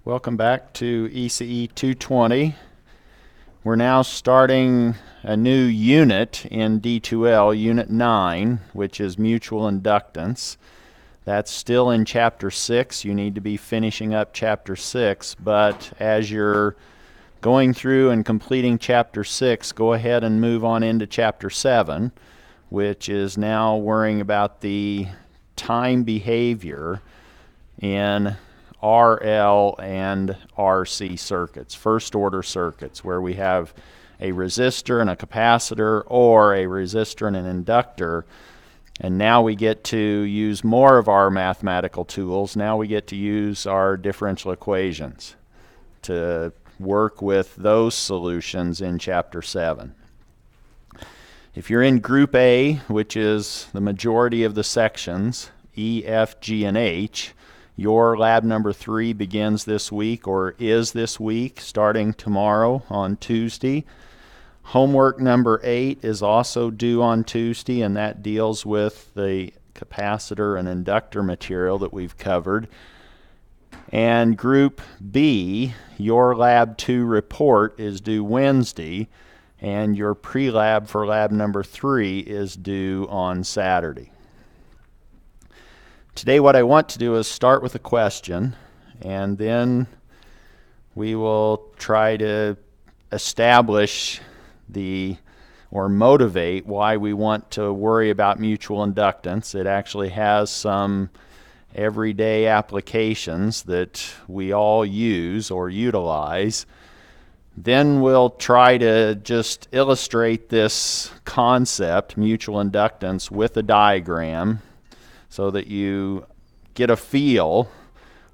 Welcome back to ECE 220. We're now starting a new unit in D2L, Unit 9, which is mutual inductance. That's still in Chapter 6. You need to be finishing up Chapter 6, but as you're going through and completing Chapter 6, go ahead and move on into Chapter 7, which is now worrying about the time behavior in RL and RC circuits, first order circuits, where we have a resistor and a capacitor, or a resistor and an inductor. And now we get to use more of our mathematical tools. Now we get to use our differential equations to work with those solutions in Chapter 7. If you're in Group A, which is the majority of the sections, E, F, G, and H, your lab number 3 begins this week, or is this week, starting tomorrow on Tuesday. Homework number 8 is also due on Tuesday, and that deals with the capacitor and inductor material that we've covered. And Group B, your Lab 2 report is due Wednesday, and your pre-lab for lab number 3 is due on Saturday. Today what I want to do is start with a question, and then we will try to establish or motivate why we want to worry about mutual inductance. It actually has some everyday applications that we all use or utilize. Then we'll try to just illustrate this concept, mutual inductance, with a diagram, so that you get a feel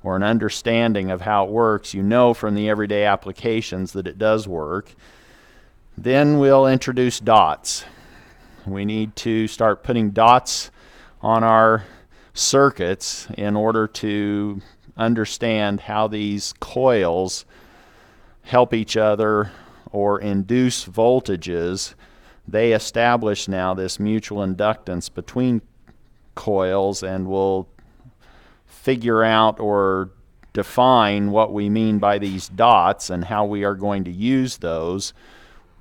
or an understanding of how it works. You know from the everyday applications that it does work. Then we'll introduce dots. We need to start putting dots on our circuits in order to understand how these coils help each other or induce voltages. They establish now this mutual inductance between coils, and we'll figure out or define what we mean by these dots and how we are going to use those.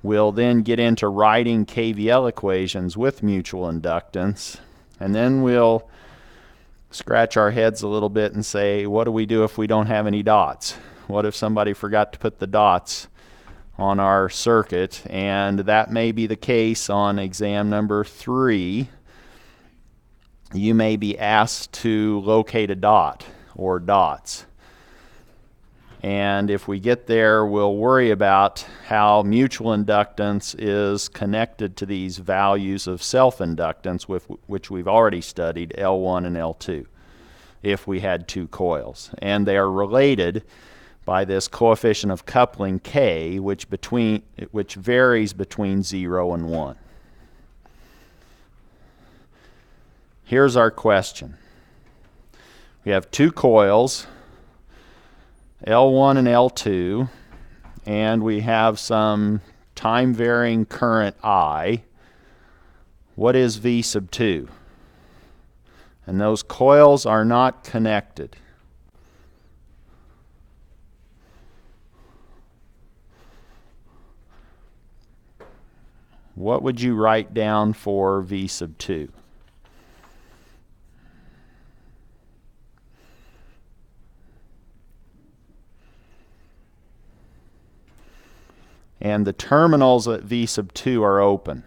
We'll then get into writing Kvl equations with mutual inductance, and then we'll scratch our heads a little bit and say, what do we do if we don't have any dots? What if somebody forgot to put the dots on our circuit? And that may be the case on exam number 3. You may be asked to locate a dot or dots. And if we get there, we'll worry about how mutual inductance is connected to these values of self-inductance, which we've already studied, L1 and L2, if we had 2 coils. And they are related by this coefficient of coupling K, which varies between 0 and 1. Here's our question. We have 2 coils, L1 and L2, and we have some time-varying current I. What is V sub 2? And those coils are not connected. What would you write down for V sub 2? And the terminals at V sub 2 are open.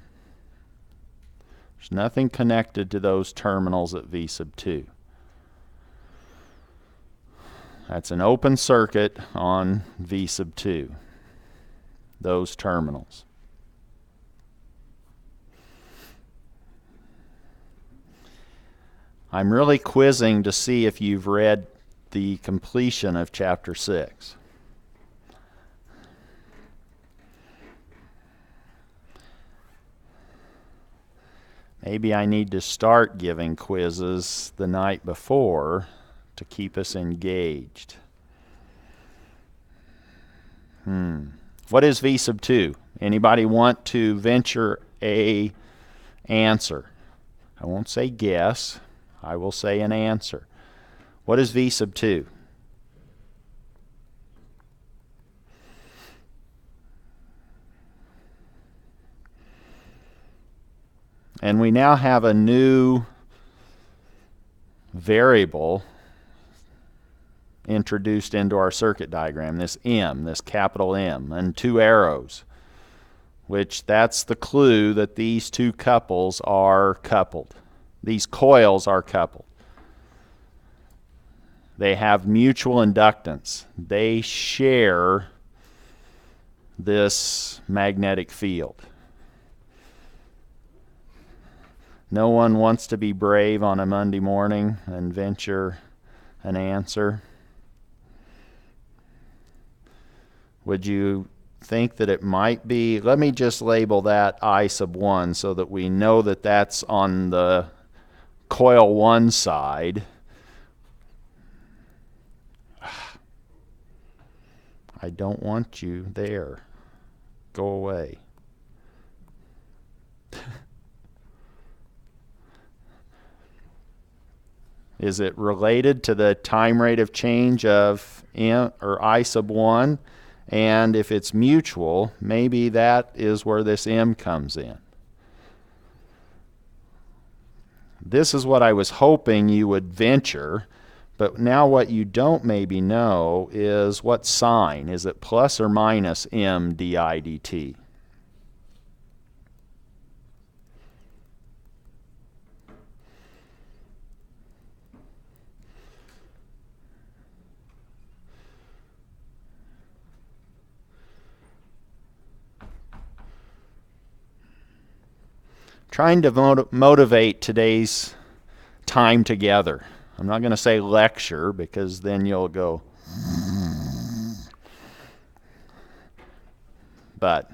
There's nothing connected to those terminals at V sub 2. That's an open circuit on V sub 2, those terminals. I'm really quizzing to see if you've read the completion of Chapter 6. Maybe I need to start giving quizzes the night before to keep us engaged. What is V sub 2? Anybody want to venture a answer? I won't say guess. I will say an answer. What is V sub 2? And we now have a new variable introduced into our circuit diagram, this M, this capital M, and two arrows, which that's the clue that these two couples are coupled. These coils are coupled. They have mutual inductance. They share this magnetic field. No one wants to be brave on a Monday morning and venture an answer. Would you think that it might be, let me just label that I sub 1 so that we know that that's on the coil 1 side. I don't want you there. Go away. Is it related to the time rate of change of M or I sub 1? And if it's mutual, maybe that is where this M comes in. This is what I was hoping you would venture, but now what you don't maybe know is what sign. Is it plus or minus M di dt? Trying to motivate today's time together. I'm not going to say lecture because then you'll go. But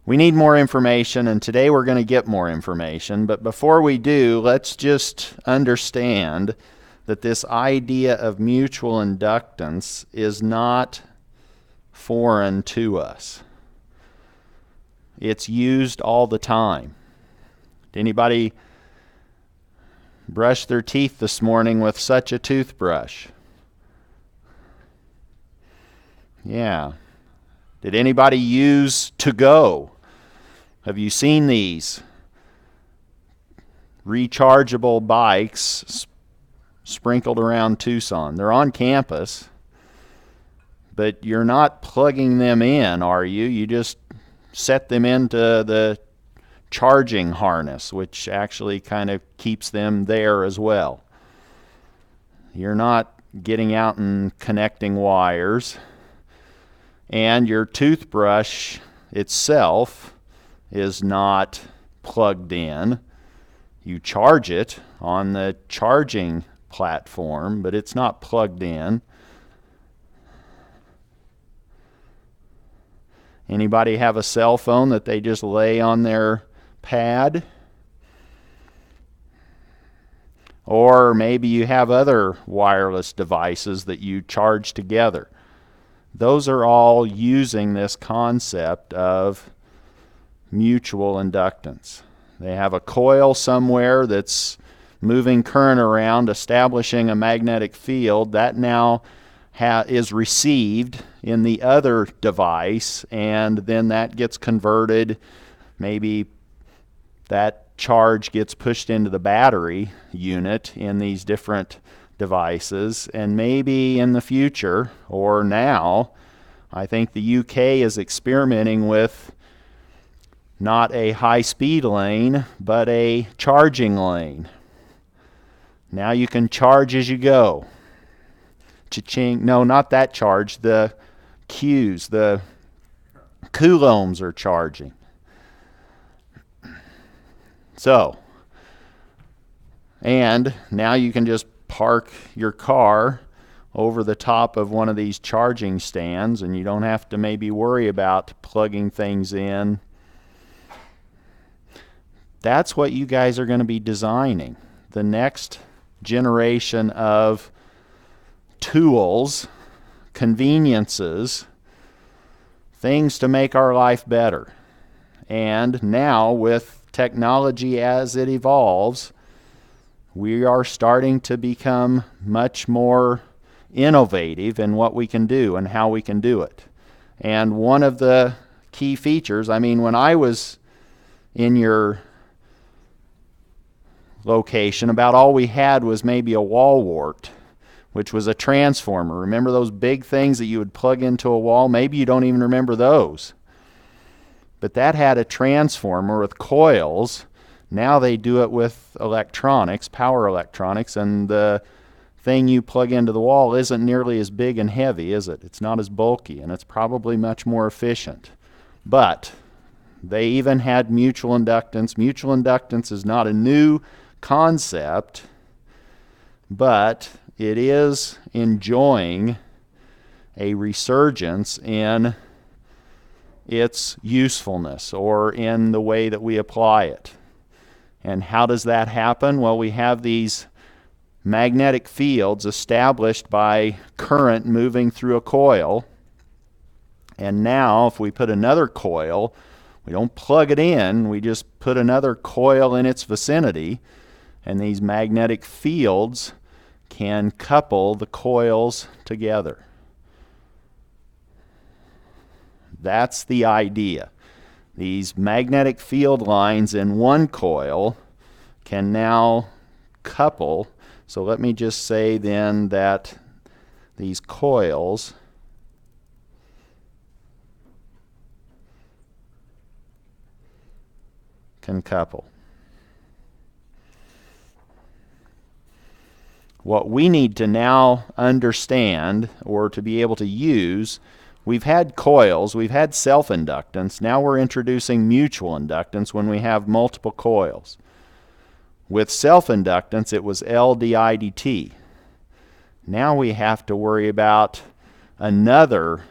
we need more information, and today we're going to get more information. But before we do, let's just understand that this idea of mutual inductance is not foreign to us. It's used all the time. Did anybody brush their teeth this morning with such a toothbrush? Yeah. Did anybody use To Go? Have you seen these rechargeable bikes sprinkled around Tucson? They're on campus, but you're not plugging them in, are you? You just set them into the charging harness, which actually kind of keeps them there as well. You're not getting out and connecting wires. And your toothbrush itself is not plugged in. You charge it on the charging platform, but it's not plugged in. Anybody have a cell phone that they just lay on their pad? Or maybe you have other wireless devices that you charge together. Those are all using this concept of mutual inductance. They have a coil somewhere that's moving current around, establishing a magnetic field that now is received in the other device, and then that gets converted. Maybe that charge gets pushed into the battery unit in these different devices, and maybe in the future, or now, I think the UK is experimenting with not a high-speed lane, but a charging lane. Now you can charge as you go. Cha-ching. No, not that charge. The Qs, the coulombs are charging. So, and now you can just park your car over the top of one of these charging stands, and you don't have to maybe worry about plugging things in. That's what you guys are going to be designing. The next generation of tools, conveniences, things to make our life better. And now with technology as it evolves, we are starting to become much more innovative in what we can do and how we can do it. And one of the key features, I mean, when I was in your location, about all we had was maybe a wall wart, which was a transformer. Remember those big things that you would plug into a wall? Maybe you don't even remember those. But that had a transformer with coils. Now they do it with electronics, power electronics, and the thing you plug into the wall isn't nearly as big and heavy, is it? It's not as bulky, and it's probably much more efficient. But they even had mutual inductance. Mutual inductance is not a new concept, but it is enjoying a resurgence in its usefulness, or in the way that we apply it. And how does that happen? Well, we have these magnetic fields established by current moving through a coil. And now if we put another coil, we don't plug it in, we just put another coil in its vicinity, and these magnetic fields can couple the coils together. That's the idea. These magnetic field lines in one coil can now couple. So let me just say then that these coils can couple. What we need to now understand, or to be able to use, we've had coils, we've had self-inductance, now we're introducing mutual inductance when we have multiple coils. With self-inductance, it was L di dt. Now we have to worry about another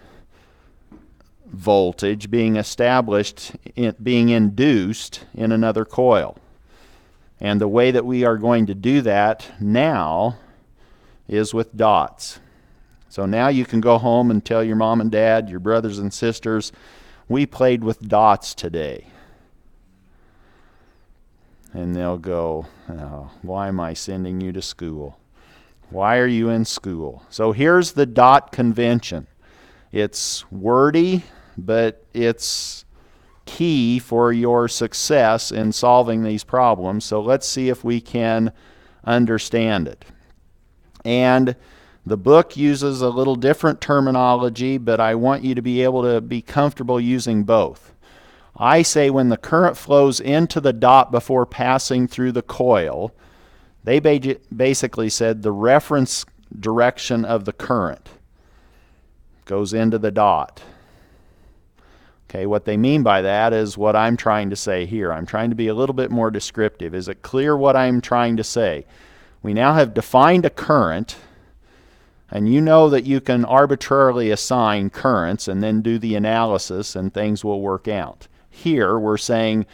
voltage being established, being induced in another coil. And the way that we are going to do that now is with dots. So now you can go home and tell your mom and dad, your brothers and sisters, we played with dots today. And they'll go, oh, why am I sending you to school? Why are you in school? So here's the dot convention. It's wordy, but it's key for your success in solving these problems. So let's see if we can understand it. And the book uses a little different terminology, but I want you to be able to be comfortable using both. I say when the current flows into the dot before passing through the coil, they basically said the reference direction of the current goes into the dot. Okay, what they mean by that is what I'm trying to say here. I'm trying to be a little bit more descriptive. Is it clear what I'm trying to say? We now have defined a current, and you know that you can arbitrarily assign currents and then do the analysis and things will work out. Here we're saying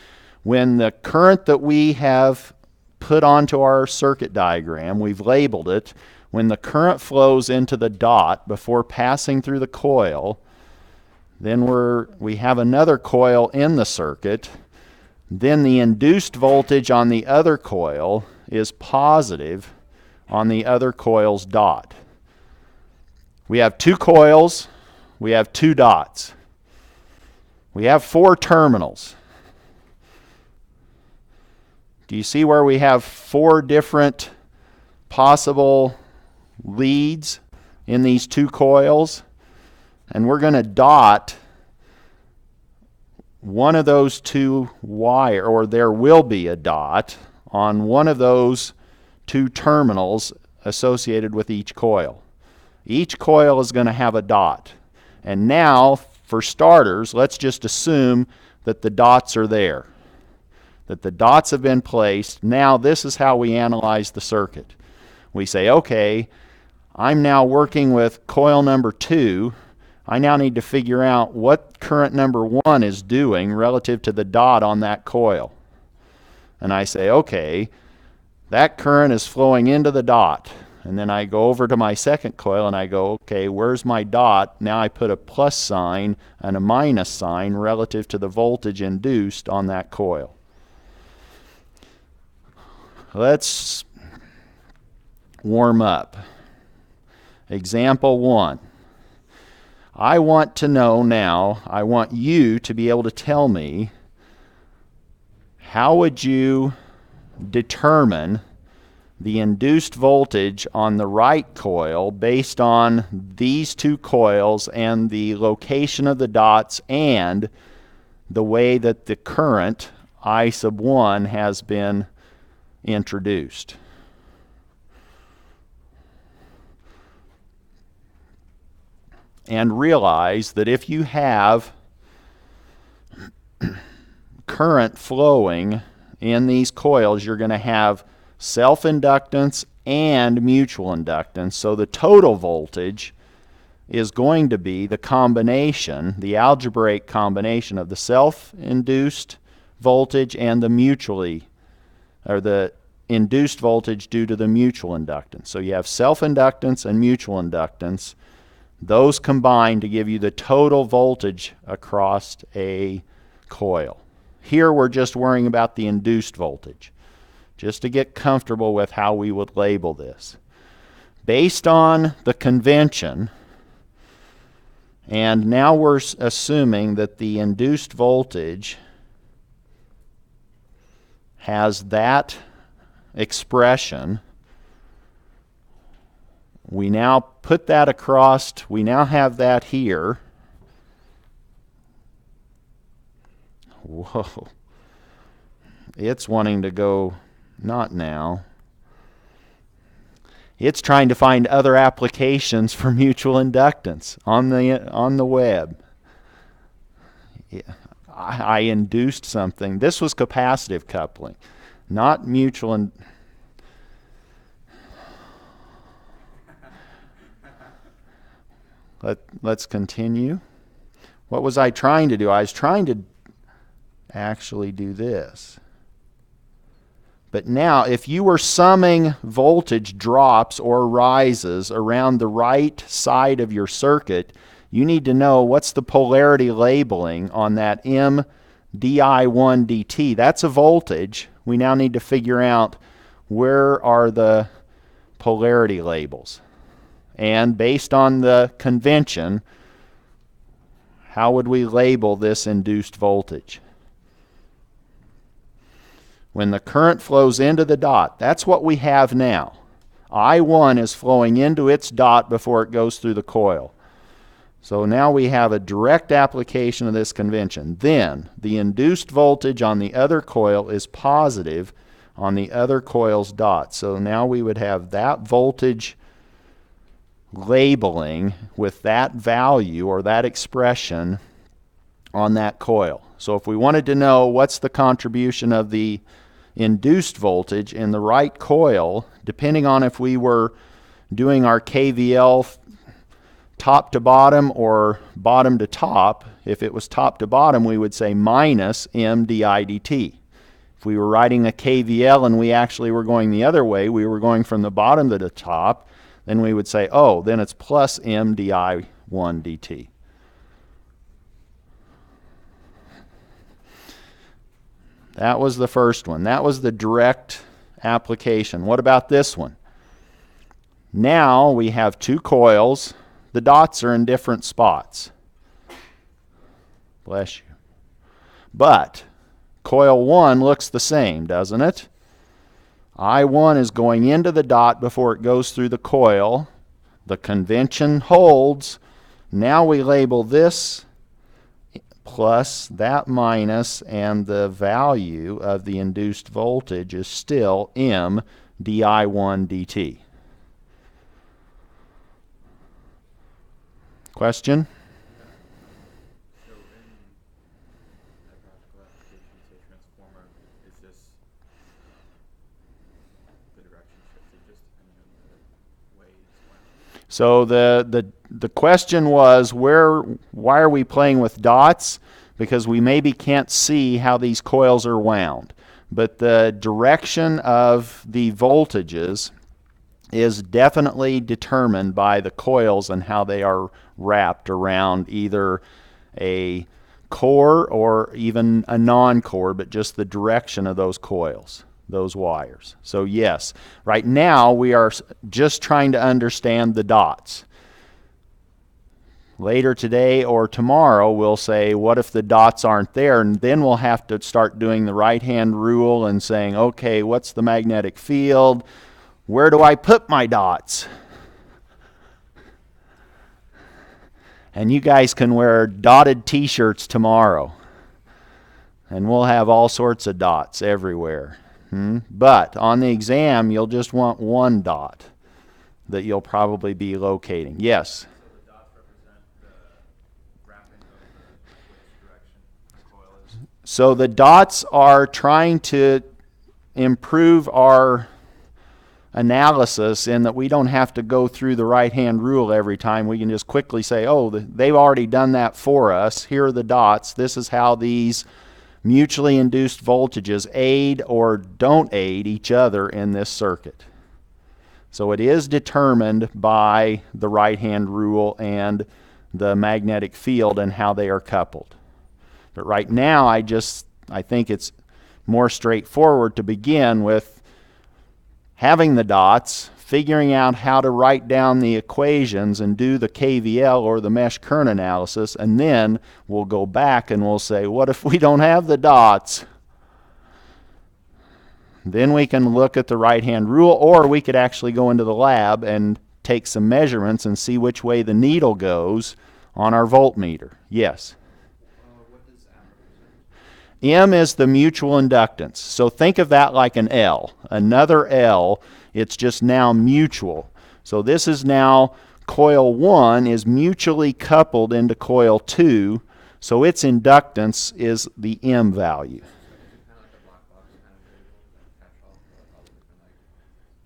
when the current that we have put onto our circuit diagram, we've labeled it, when the current flows into the dot before passing through the coil, then we have another coil in the circuit. Then the induced voltage on the other coil is positive on the other coil's dot. We have two coils, we have two dots. We have four terminals. Do you see where we have four different possible leads in these two coils? And we're going to dot one of those two wire, or there will be a dot on one of those two terminals associated with each coil. Each coil is going to have a dot. And now, for starters, let's just assume that the dots are there, that the dots have been placed. Now this is how we analyze the circuit. We say, okay, I'm now working with coil number 2. I now need to figure out what current number 1 is doing relative to the dot on that coil. And I say, okay, that current is flowing into the dot. And then I go over to my second coil and I go, okay, where's my dot? Now I put a plus sign and a minus sign relative to the voltage induced on that coil. Let's warm up. Example 1. I want to know now, I want you to be able to tell me, how would you determine the induced voltage on the right coil based on these two coils and the location of the dots and the way that the current I sub 1 has been introduced. And realize that if you have current flowing in these coils, you're going to have self-inductance and mutual inductance. So the total voltage is going to be the combination, the algebraic combination of the self-induced voltage and the the induced voltage due to the mutual inductance. So you have self-inductance and mutual inductance. Those combine to give you the total voltage across a coil. Here we're just worrying about the induced voltage, just to get comfortable with how we would label this. Based on the convention, and now we're assuming that the induced voltage has that expression, we now put that across, we now have that here. Whoa. It's wanting to go, not now. It's trying to find other applications for mutual inductance on the web. Yeah. I induced something. This was capacitive coupling, not mutual. Let's continue. What was I trying to do? I was trying to actually do this. But now, if you were summing voltage drops or rises around the right side of your circuit, you need to know what's the polarity labeling on that M di1 dt. That's a voltage. We now need to figure out where are the polarity labels. And based on the convention, how would we label this induced voltage? When the current flows into the dot, that's what we have now. I1 is flowing into its dot before it goes through the coil. So now we have a direct application of this convention. Then the induced voltage on the other coil is positive on the other coil's dot. So now we would have that voltage labeling with that value or that expression on that coil. So if we wanted to know what's the contribution of the induced voltage in the right coil, depending on if we were doing our KVL top to bottom or bottom to top, if it was top to bottom, we would say minus M di dt. If we were writing a KVL and we actually were going the other way, we were going from the bottom to the top, then we would say, oh, then it's plus M di1 dt. That was the first one. That was the direct application. What about this one? Now we have two coils. The dots are in different spots. Bless you. But coil 1 looks the same, doesn't it? I1 is going into the dot before it goes through the coil. The convention holds. Now we label this plus, that minus, and the value of the induced voltage is still M di1 dt. Question? So in that practical application, say transformer, is this the direction shifted just depending on the way it's went? So the question was, why are we playing with dots? Because we maybe can't see how these coils are wound. But the direction of the voltages is definitely determined by the coils and how they are wrapped around either a core or even a non-core, but just the direction of those coils, those wires. So yes, right now we are just trying to understand the dots. Later today or tomorrow, we'll say, what if the dots aren't there? And then we'll have to start doing the right-hand rule and saying, okay, what's the magnetic field? Where do I put my dots? And you guys can wear dotted t-shirts tomorrow. And we'll have all sorts of dots everywhere. But on the exam, you'll just want one dot that you'll probably be locating. Yes? So the dots represent the wrapping of which direction the coil is. So the dots are trying to improve our analysis in that we don't have to go through the right-hand rule every time. We can just quickly say, oh, they've already done that for us. Here are the dots. This is how these mutually induced voltages aid or don't aid each other in this circuit. So it is determined by the right-hand rule and the magnetic field and how they are coupled. But right now, I think it's more straightforward to begin with having the dots, figuring out how to write down the equations and do the KVL or the mesh current analysis, and then we'll go back and we'll say, what if we don't have the dots? Then we can look at the right-hand rule, or we could actually go into the lab and take some measurements and see which way the needle goes on our voltmeter. Yes? What does M represent? M is the mutual inductance. So think of that like an L. Another L, it's just now mutual. So this is now coil 1 is mutually coupled into coil 2, so its inductance is the M value.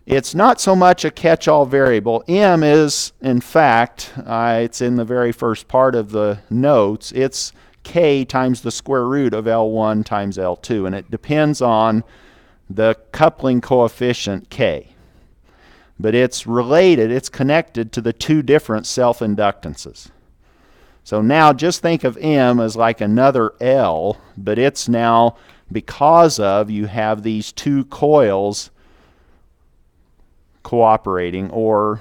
It's not so much a catch-all variable. M is, in fact, it's in the very first part of the notes, it's K times the square root of L1 times L2, and it depends on the coupling coefficient K. But it's related, it's connected to the two different self-inductances. So now just think of M as like another L, but it's now because of you have these two coils cooperating or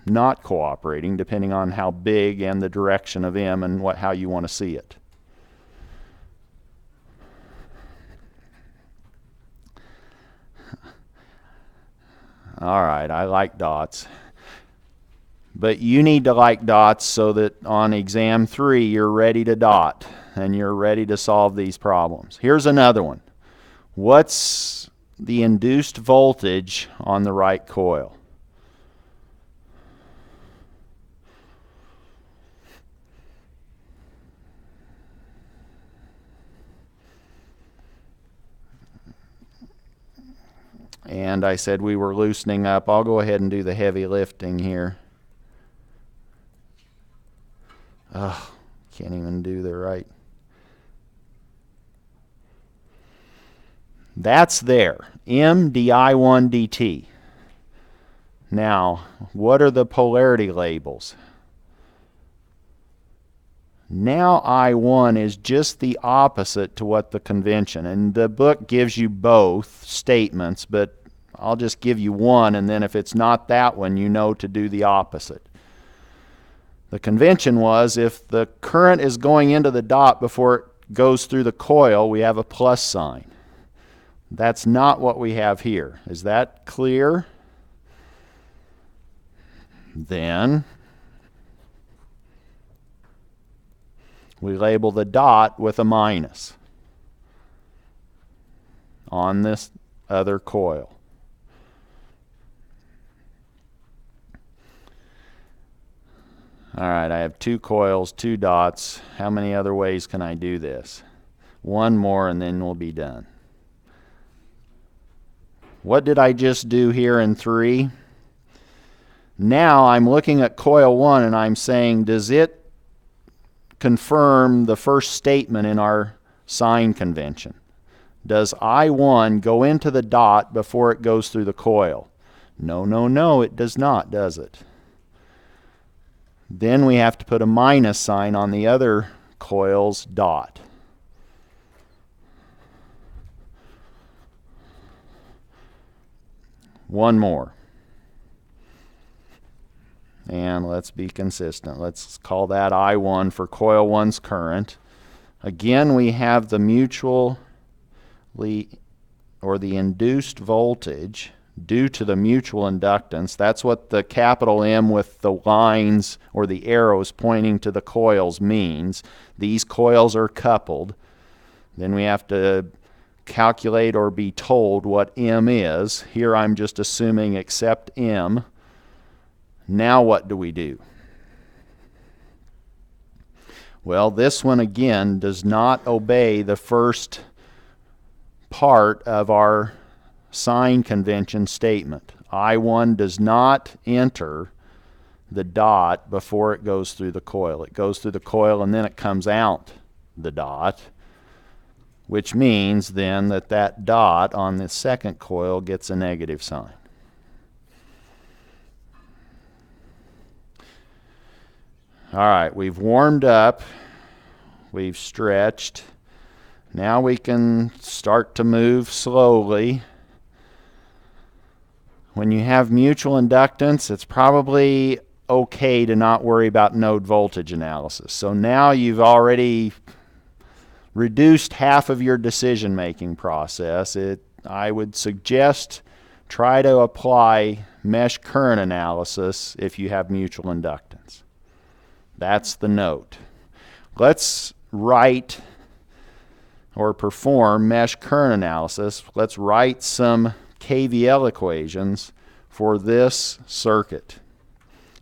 not cooperating, depending on how big and the direction of M and how you want to see it. All right, I like dots. But you need to like dots so that on exam 3 you're ready to dot and you're ready to solve these problems. Here's another one. What's the induced voltage on the right coil? And I said we were loosening up. I'll go ahead and do the heavy lifting here. Oh, can't even do the right. That's there. M di1 dt. Now, what are the polarity labels? Now I1 is just the opposite to what the convention. And the book gives you both statements, but I'll just give you one, and then if it's not that one, you know to do the opposite. The convention was if the current is going into the dot before it goes through the coil, we have a plus sign. That's not what we have here. Is that clear? Then we label the dot with a minus on this other coil. All right, I have 2 coils, 2 dots. How many other ways can I do this? One more and then we'll be done. What did I just do here in 3? Now I'm looking at coil 1 and I'm saying, does it confirm the first statement in our sign convention? Does I1 go into the dot before it goes through the coil? No, no, no, it does not, does it? Then we have to put a minus sign on the other coil's dot. One more. And let's be consistent. Let's call that I1 for coil 1's current. Again, we have the mutually or the induced voltage due to the mutual inductance. That's what the capital M with the lines or the arrows pointing to the coils means. These coils are coupled. Then we have to calculate or be told what M is. Here I'm just assuming accept M. Now what do we do? Well, this one again does not obey the first part of our sign convention statement. I1 does not enter the dot before it goes through the coil. It goes through the coil and then it comes out the dot, which means then that that dot on the second coil gets a negative sign. All right, we've warmed up, we've stretched. Now we can start to move slowly. When you have mutual inductance, it's probably okay to not worry about node voltage analysis. So now you've already reduced half of your decision-making process. I would suggest try to apply mesh current analysis if you have mutual inductance. That's the note. Let's write or perform mesh current analysis. Let's write some Kvl equations for this circuit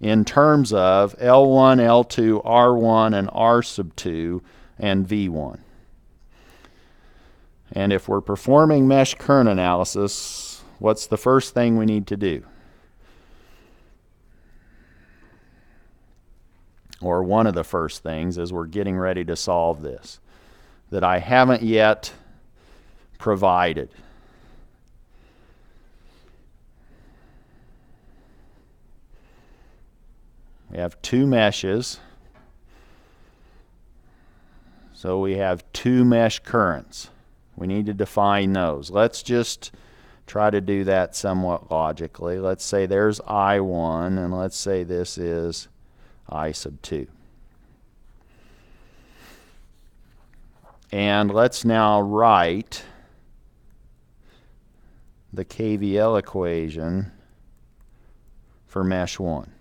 in terms of L1, L2, R1, and R sub 2, and V1. And if we're performing mesh current analysis, what's the first thing we need to do? Or one of the first things as we're getting ready to solve this that I haven't yet provided. We have two meshes, so we have two mesh currents. We need to define those. Let's just try to do that somewhat logically. Let's say there's I1, and let's say this is I sub 2. And let's now write the Kvl equation for mesh 1.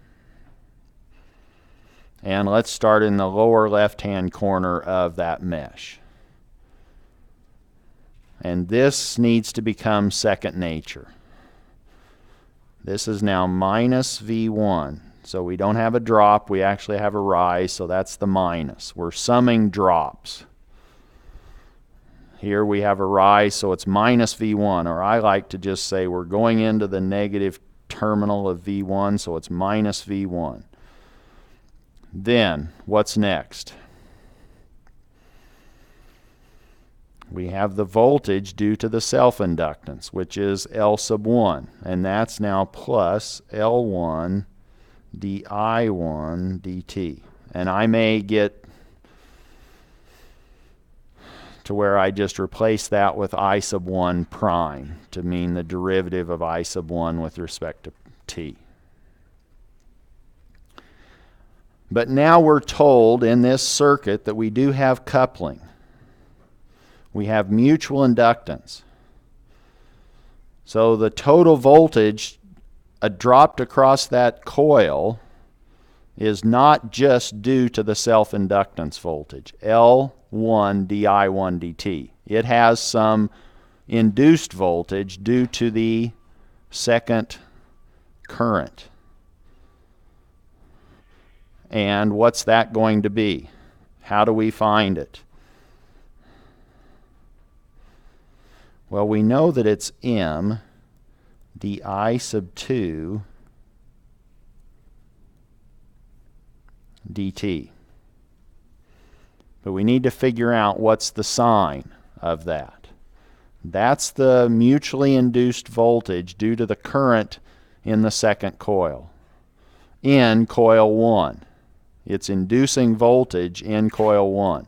And let's start in the lower left-hand corner of that mesh. And this needs to become second nature. This is now minus V1. So we don't have a drop, we actually have a rise, so that's the minus. We're summing drops. Here we have a rise, so it's minus V1, or I like to just say we're going into the negative terminal of V1, so it's minus V1. Then, what's next? We have the voltage due to the self-inductance, which is L sub 1, and that's now plus L1 di1 dt. And I may get to where I just replace that with I sub 1 prime to mean the derivative of I sub 1 with respect to t. But now we're told in this circuit that we do have coupling. We have mutual inductance. So the total voltage dropped across that coil is not just due to the self-inductance voltage, L1 di1 dt. It has some induced voltage due to the second current. And what's that going to be? How do we find it? Well, we know that it's M di sub 2 dt. But we need to figure out what's the sign of that. That's the mutually induced voltage due to the current in the second coil, in coil 1. It's inducing voltage in coil 1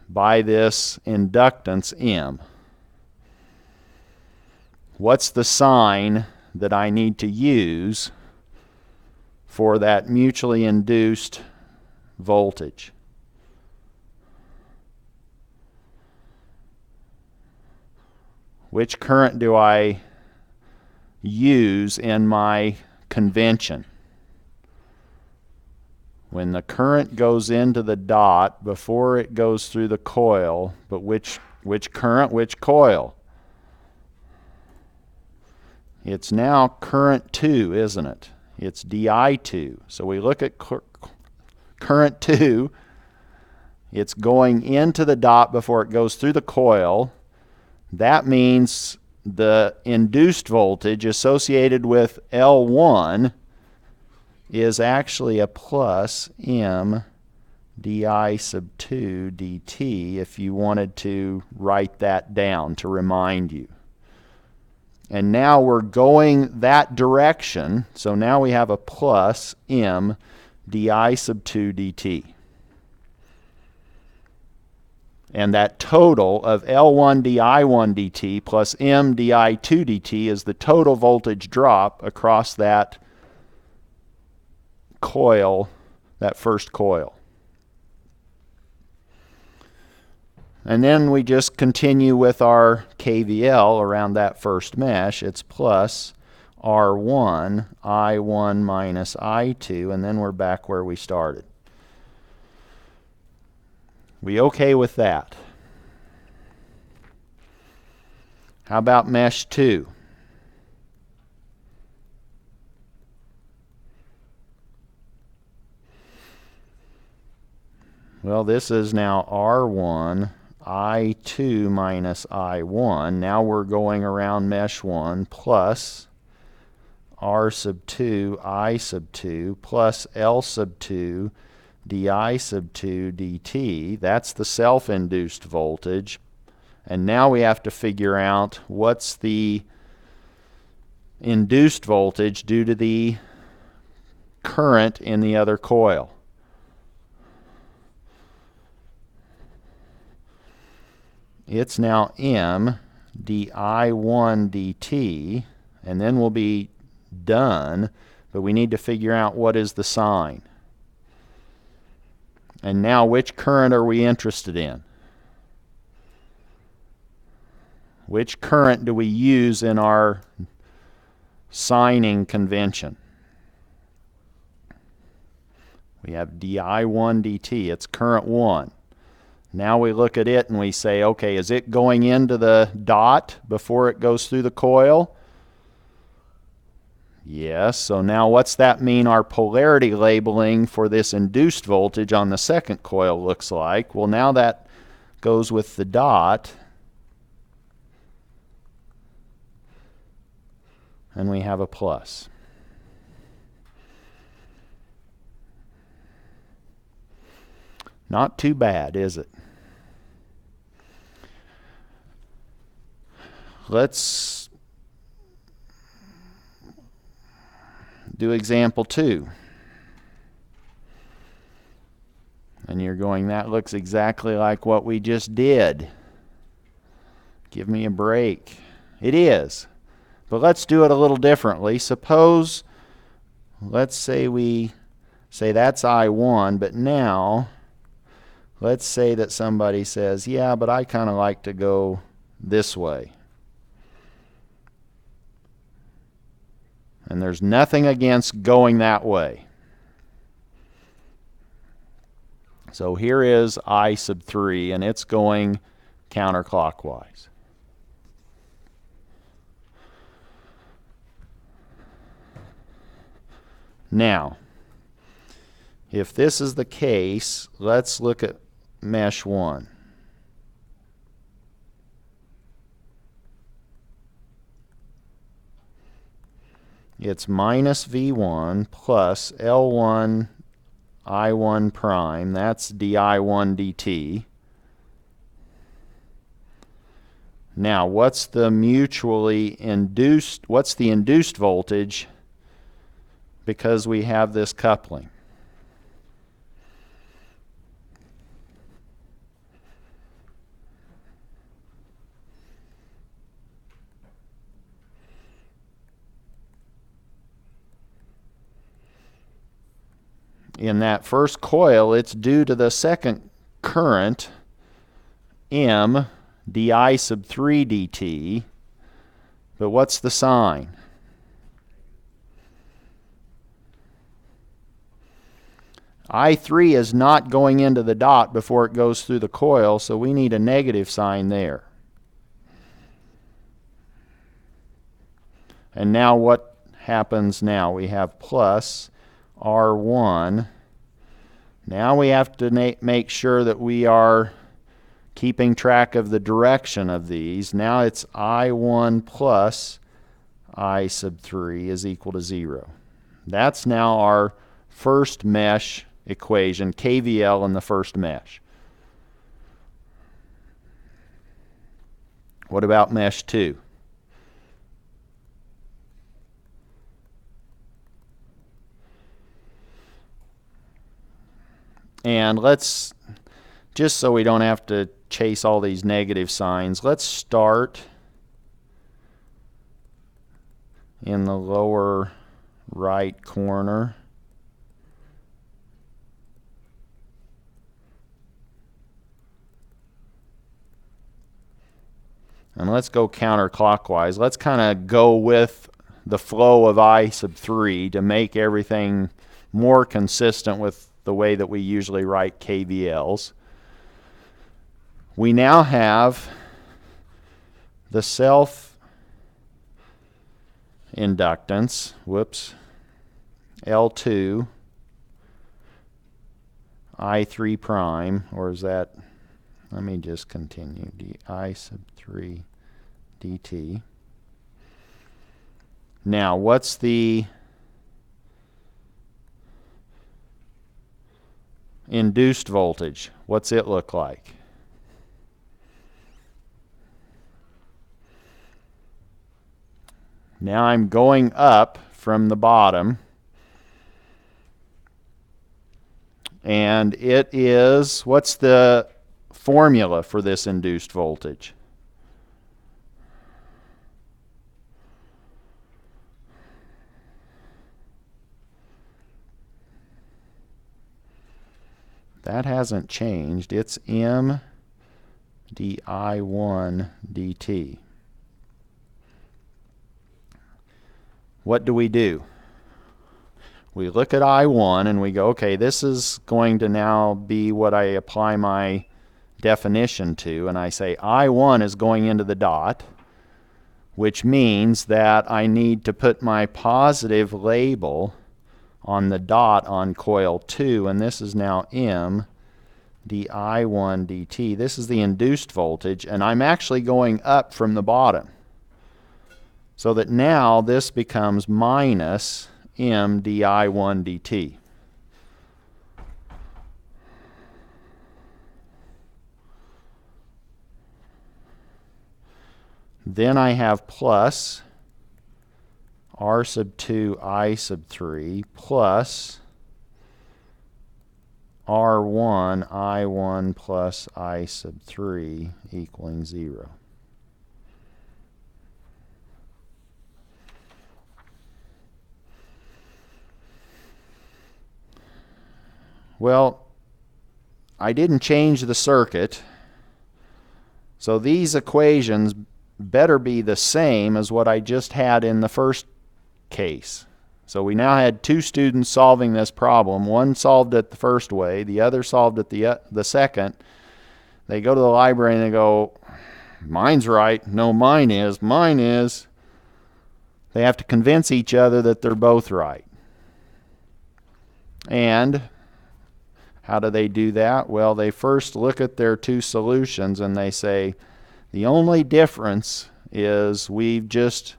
by this inductance M. What's the sign that I need to use for that mutually induced voltage. Which current do I use in my convention? When the current goes into the dot before it goes through the coil, but which current, which coil? It's now current 2, isn't it? It's Di2. So we look at current 2. It's going into the dot before it goes through the coil. That means the induced voltage associated with L1 is actually a plus M di sub 2 dt, if you wanted to write that down to remind you. And now we're going that direction, so now we have a plus M di sub 2 dt. And that total of L1 di1 dt plus M di2 dt is the total voltage drop across that coil, that first coil. And then we just continue with our KVL around that first mesh. It's plus R1 I1 minus I2, and then we're back where we started. We okay with that? How about mesh 2? Well, this is now R1 I2 minus I1. Now we're going around mesh 1 plus R sub 2 I sub 2 plus L sub 2 di sub 2 dt. That's the self-induced voltage. And now we have to figure out what's the induced voltage due to the current in the other coil. It's now M di1 dt, and then we'll be done, but we need to figure out what is the sign. And now which current are we interested in? Which current do we use in our signing convention? We have di1 dt, it's current 1. Now we look at it and we say, okay, is it going into the dot before it goes through the coil? Yes, so now what's that mean our polarity labeling for this induced voltage on the second coil looks like? Well, now that goes with the dot, and we have a plus. Not too bad, is it? Let's do example 2. And you're going, that looks exactly like what we just did. Give me a break. It is. But let's do it a little differently. Suppose, let's say we say that's I1, but now let's say that somebody says, yeah, but I kind of like to go this way. And there's nothing against going that way. So here is I sub 3, and it's going counterclockwise. Now, if this is the case, let's look at mesh 1. It's minus V1 plus L1 I1 prime. That's di1 dt. Now, what's the induced voltage because we have this coupling? in that first coil, it's due to the second current, M di sub 3 dt. But what's the sign? I3 is not going into the dot before it goes through the coil, so we need a negative sign there. And now what happens now? We have plus R1. Now we have to make sure that we are keeping track of the direction of these. Now it's I1 plus I sub 3 is equal to 0. That's now our first mesh equation, KVL in the first mesh. What about mesh 2? And let's, just so we don't have to chase all these negative signs, let's start in the lower right corner. And let's go counterclockwise. Let's kind of go with the flow of I sub 3 to make everything more consistent with the way that we usually write KVLs. We now have the self-inductance, L2, I3 prime, or is that, let me just continue, I sub 3 dt. Now, what's the induced voltage? What's it look like? Now I'm going up from the bottom, and it is, what's the formula for this induced voltage? That hasn't changed. It's M di1 dt. What do? We look at I1 and we go, okay, this is going to now be what I apply my definition to, and I say I1 is going into the dot, which means that I need to put my positive label on the dot on coil 2, and this is now M di1 dt. This is the induced voltage, and I'm actually going up from the bottom. So that now this becomes minus M di1 dt. Then I have plus R sub 2 I sub 3 plus R1 I1 plus I sub 3 equaling 0. Well, I didn't change the circuit, so these equations better be the same as what I just had in the first case. So we now had two students solving this problem. One solved it the first way, the other solved it the second. They go to the library and they go, mine's right. No, mine is. Mine is. They have to convince each other that they're both right. And how do they do that? Well, they first look at their two solutions and they say, the only difference is we've just,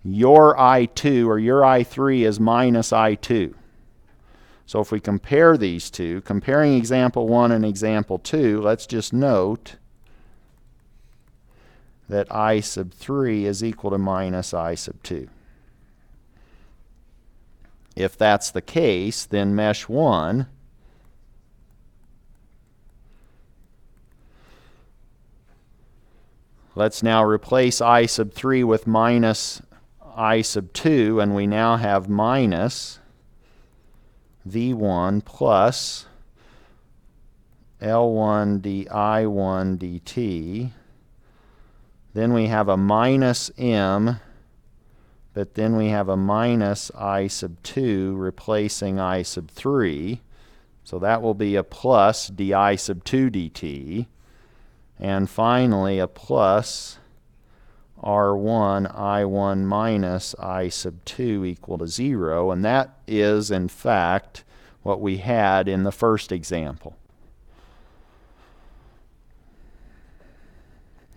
your I2 or your I3 is minus I2. So if we compare these two, comparing example 1 and example 2, let's just note that I sub 3 is equal to minus I sub 2. If that's the case, then mesh 1 let's now replace I sub 3 with minus I sub 2, and we now have minus V1 plus L1 di1 dt. Then we have a minus m, but then we have a minus I sub 2 replacing I sub 3. So that will be a plus di sub 2 dt. And finally a plus R1 I1 minus I sub 2 equal to 0. And that is, in fact, what we had in the first example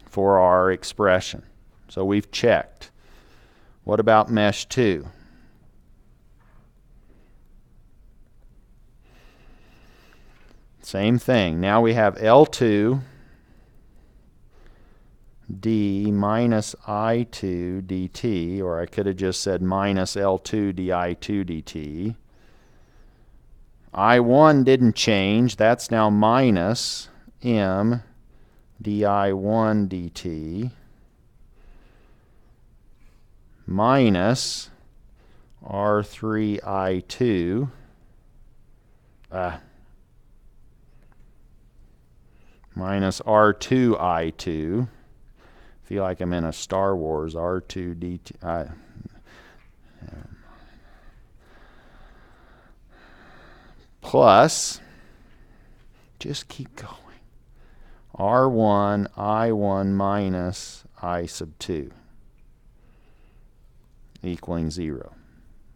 for our expression. So we've checked. What about mesh 2? Same thing. Now we have L2 d minus I2 dt, or I could have just said minus L2 di2 dt. I1 didn't change. That's now minus m di1 dt minus R3I2 minus R2I2. Feel like I'm in a Star Wars. R2 dt. Plus, just keep going, R1 I1 minus I sub 2 equaling 0.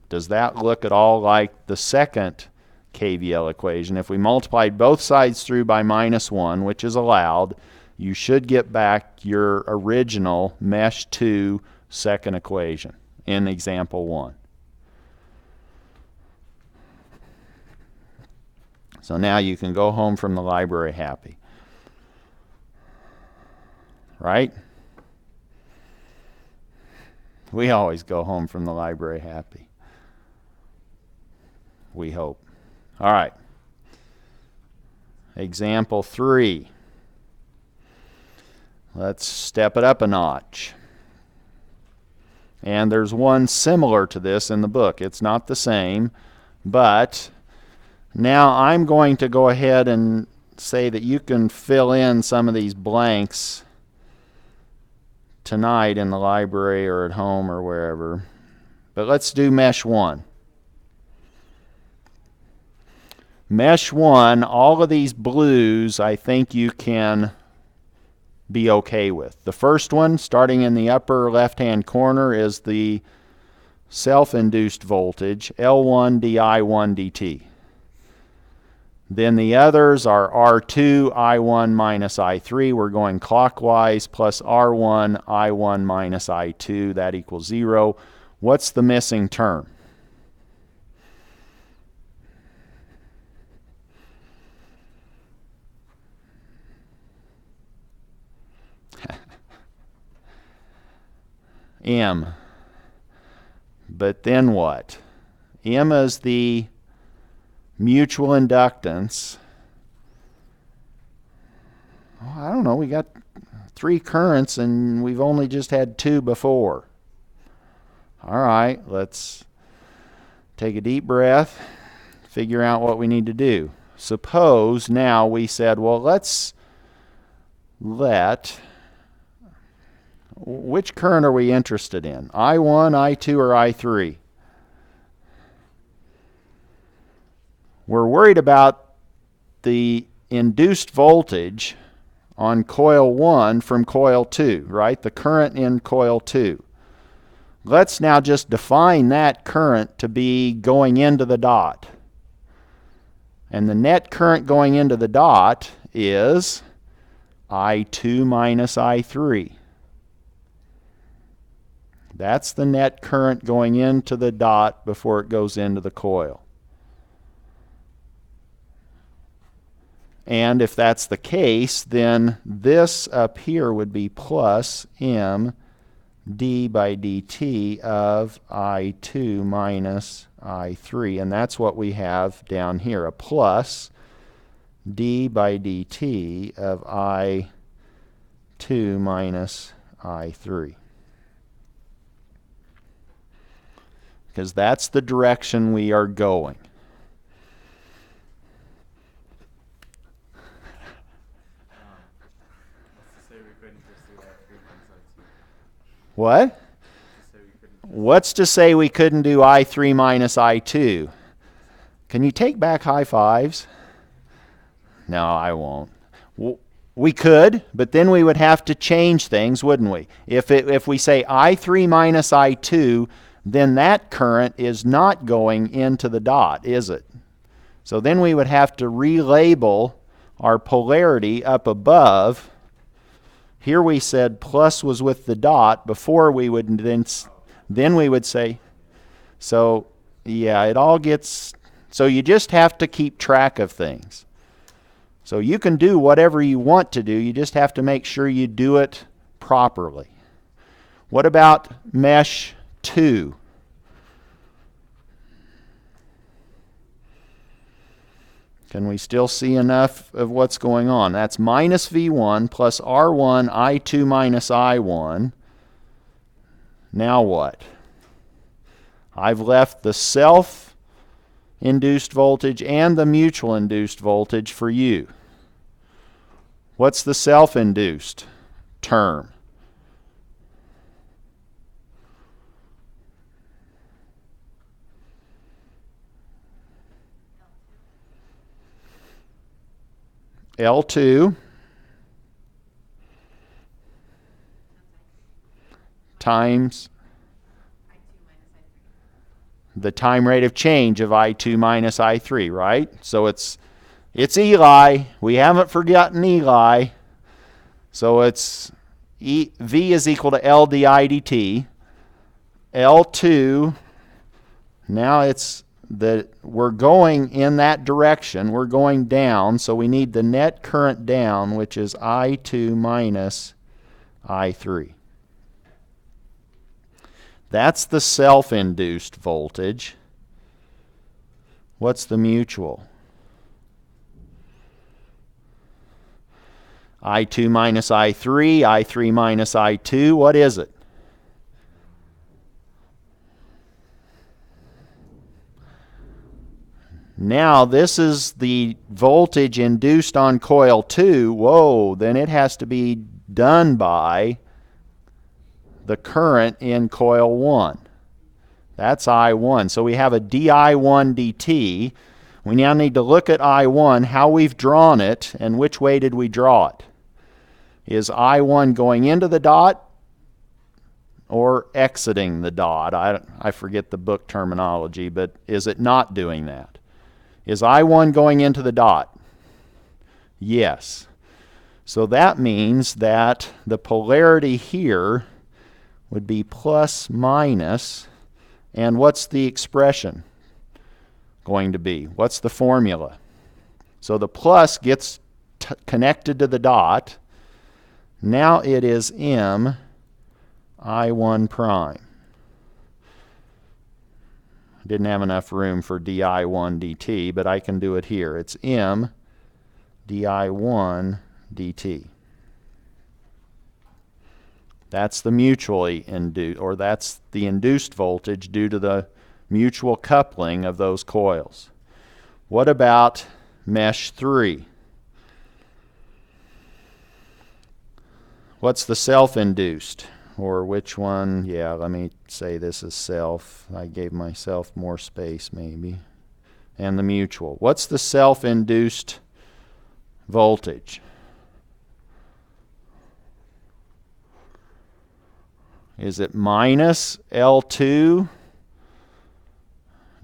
Does that look at all like the second KVL equation? If we multiplied both sides through by minus 1, which is allowed, you should get back your original mesh 2 second equation in example 1. So now you can go home from the library happy. Right? We always go home from the library happy. We hope. All right. Example 3. Let's step it up a notch. And there's one similar to this in the book. It's not the same, but now I'm going to go ahead and say that you can fill in some of these blanks tonight in the library or at home or wherever. But let's do mesh 1. Mesh 1, all of these blues I think you can be okay with. The first one, starting in the upper left-hand corner, is the self-induced voltage, L1 di1 dt. Then the others are R2 I1 minus I3. We're going clockwise, plus R1 I1 minus I2. That equals 0. What's the missing term? M. But then what? M is the mutual inductance. Oh, I don't know. We got 3 currents and we've only just had 2 before. All right, let's take a deep breath, figure out what we need to do. Suppose now we said, well, let's let, which current are we interested in? I1, I2, or I3? We're worried about the induced voltage on coil 1 from coil 2, right? The current in coil 2. Let's now just define that current to be going into the dot. And the net current going into the dot is I2 minus I3. That's the net current going into the dot before it goes into the coil. And if that's the case, then this up here would be plus m d by dt of I2 minus I3. And that's what we have down here, a plus d by dt of I2 minus I3. Because that's the direction we are going. What? What's to say we couldn't do I3 minus I2? Can you take back high fives? No, I won't. We could, but then we would have to change things, wouldn't we? If we say I3 minus I2, then that current is not going into the dot, is it? So then we would have to relabel our polarity up above. Here we said plus was with the dot. Before we would then we would say, so yeah, it all gets, so you just have to keep track of things. So you can do whatever you want to do, you just have to make sure you do it properly. What about mesh 2? Can we still see enough of what's going on? That's minus V1 plus R1 I2 minus I1. Now what? I've left the self-induced voltage and the mutual induced voltage for you. What's the self-induced term? L2 times the time rate of change of I2 minus I3, right? So it's Eli. We haven't forgotten Eli. So it's V is equal to L di dt. L2, now it's we're going in that direction. We're going down, so we need the net current down, which is I2 minus I3. That's the self-induced voltage. What's the mutual? I2 minus I3, I3 minus I2. What is it? Now this is the voltage induced on coil 2. Whoa, then it has to be done by the current in coil 1. That's I1. So we have a di1 dt. We now need to look at I1, how we've drawn it, and which way did we draw it. Is I1 going into the dot or exiting the dot? I forget the book terminology, but is it not doing that? Is I1 going into the dot? Yes. So that means that the polarity here would be plus minus, and what's the expression going to be? What's the formula? So the plus gets connected to the dot. Now it is M I1 prime. Didn't have enough room for di1 dt, but I can do it here. It's M di1 dt. That's the mutually induced, or that's the induced voltage due to the mutual coupling of those coils. What about mesh 3? What's the self-induced? Or which one? Yeah, let me say this is self. I gave myself more space maybe. And the mutual. What's the self-induced voltage? Is it minus L2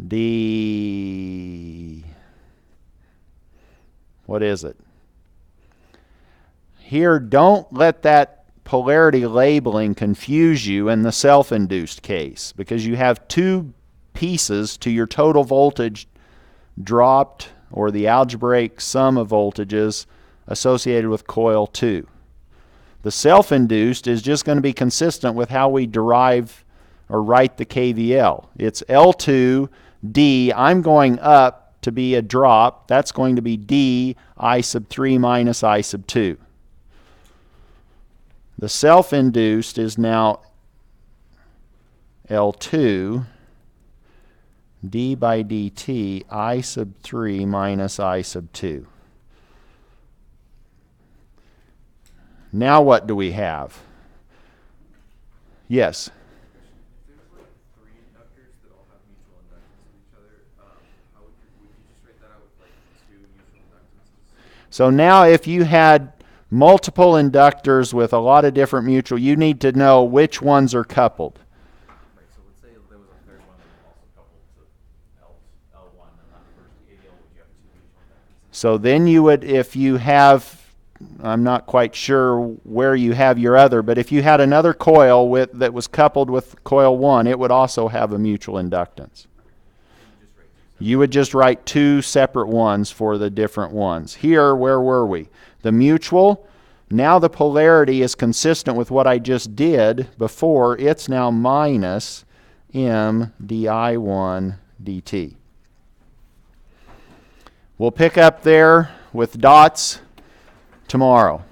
d? What is it? Here, don't let that polarity labeling confuse you in the self-induced case, because you have two pieces to your total voltage dropped, or the algebraic sum of voltages associated with coil 2. The self-induced is just going to be consistent with how we derive or write the KVL. It's L2 D. I'm going up to be a drop. That's going to be D I sub 3 minus I sub 2. The self-induced is now L2 d by dt I sub 3 minus I sub 2. Now what do we have? Yes? If there's like 3 inductors that all have mutual inductance with each other, how would you just write that out with like 2 mutual inductances? So now if you had multiple inductors with a lot of different mutual, you need to know which ones are coupled. Right, so let's say there was a third one that was also coupled to L1, and that first AL would you have 2 mutual inductances? So then you would, if you have, I'm not quite sure where you have your other, but if you had another coil that was coupled with coil 1, it would also have a mutual inductance. You would just write 2 separate ones for the different ones. Here, where were we? The mutual, now the polarity is consistent with what I just did before. It's now minus M di1 dt. We'll pick up there with dots tomorrow.